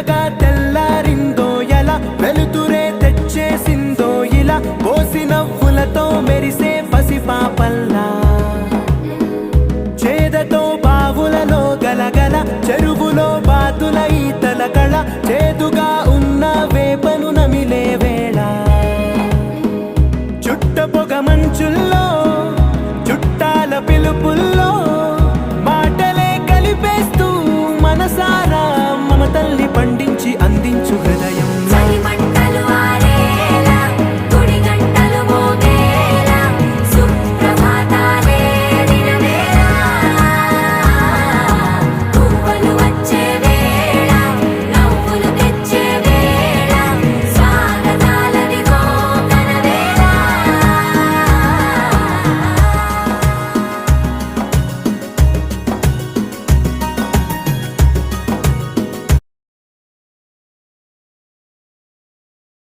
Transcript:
మెల్లగా తెల్లారిందో ఎలా వెలుతురే తెచ్చేసిందో ఇలా పోసి నవ్వులతో మెరిసే పసిపాపల్లా చేదతో బావులలో గలగల చెరువులో బాతుల ఈతల కళ చేదుగా ఉన్న వేపను నమిలే వేళ చుట్ట పొగ మంచుల్లో చుట్టాల పిలుపుల్లో మాటలే కలిపేస్తూ మనసారా మమతల్ని పండించి